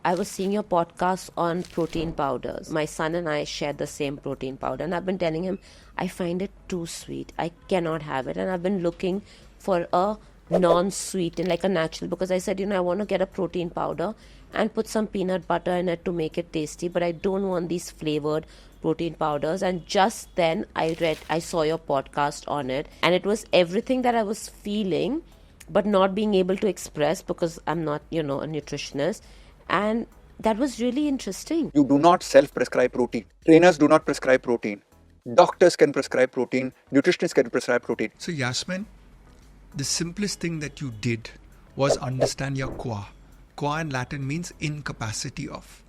I was seeing your podcast on protein powders. My son and I share the same protein powder, and I've been telling him I find it too sweet. I cannot have it, and I've been looking for a non-sweet and like a natural, because I said, I want to get a protein powder and put some peanut butter in it to make it tasty, but I don't want these flavored protein powders. And just then I saw your podcast on it, and it was everything that I was feeling but not being able to express because I'm not, a nutritionist. And that was really interesting. You do not self-prescribe protein. Trainers do not prescribe protein. Doctors can prescribe protein. Nutritionists can prescribe protein. So Yasmin, the simplest thing that you did was understand your qua. Qua in Latin means incapacity of.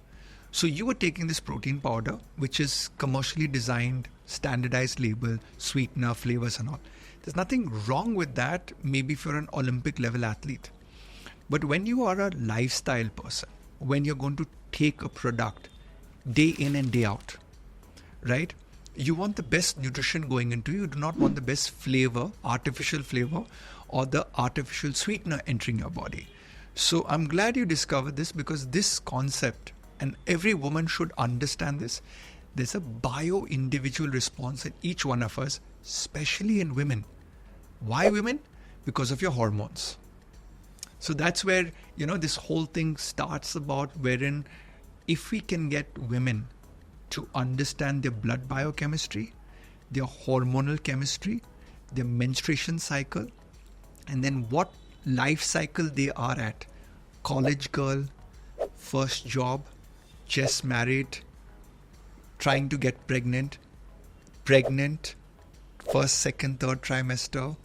So you were taking this protein powder, which is commercially designed, standardized label, sweetener, flavors and all. There's nothing wrong with that, maybe if you're an Olympic level athlete. But when you are a lifestyle person, when you're going to take a product day in and day out, right? You want the best nutrition going into you. You do not want the best flavor, artificial flavor, or the artificial sweetener entering your body. So I'm glad you discovered this, because this concept, and every woman should understand this, there's a bio-individual response in each one of us, especially in women. Why women? Because of your hormones. So that's where, this whole thing starts about, wherein if we can get women to understand their blood biochemistry, their hormonal chemistry, their menstruation cycle, and then what life cycle they are at. College girl, first job, just married, trying to get pregnant, first, second, third trimester,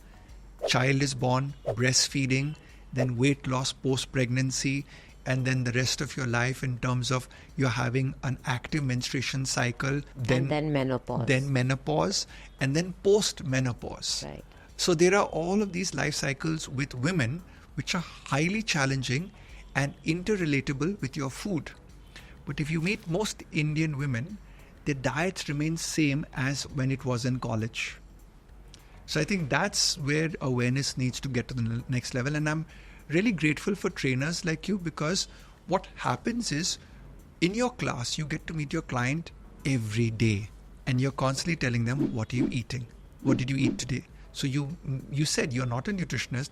child is born, breastfeeding, then weight loss post-pregnancy, and then the rest of your life in terms of you're having an active menstruation cycle, then menopause, and then post-menopause. Right. So there are all of these life cycles with women which are highly challenging and interrelatable with your food. But if you meet most Indian women, their diets remain same as when it was in college. So I think that's where awareness needs to get to the next level. And I'm really grateful for trainers like you, because what happens is in your class, you get to meet your client every day and you're constantly telling them, what are you eating? What did you eat today? So you said you're not a nutritionist,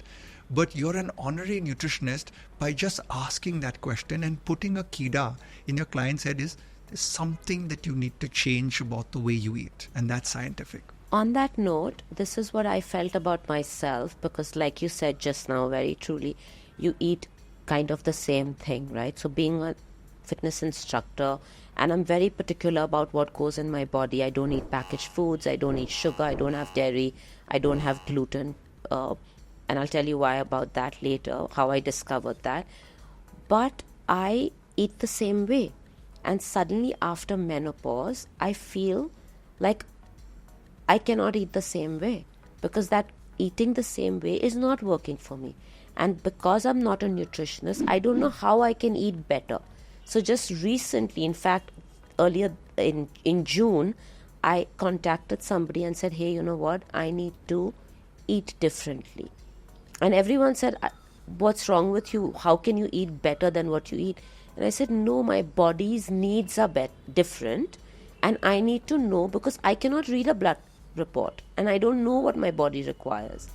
but you're an honorary nutritionist by just asking that question and putting a kida in your client's head is there's something that you need to change about the way you eat, and that's scientific. On that note, this is what I felt about myself, because like you said just now, very truly, you eat kind of the same thing, right? So being a fitness instructor, and I'm very particular about what goes in my body. I don't eat packaged foods, I don't eat sugar, I don't have dairy, I don't have gluten, and I'll tell you why about that later, how I discovered that. But I eat the same way, and suddenly after menopause, I feel like I cannot eat the same way, because that eating the same way is not working for me. And because I'm not a nutritionist, I don't know how I can eat better. So just recently, in fact, earlier in June, I contacted somebody and said, hey, you know what? I need to eat differently. And everyone said, what's wrong with you? How can you eat better than what you eat? And I said, no, my body's needs are different. And I need to know, because I cannot read a blood report and I don't know what my body requires.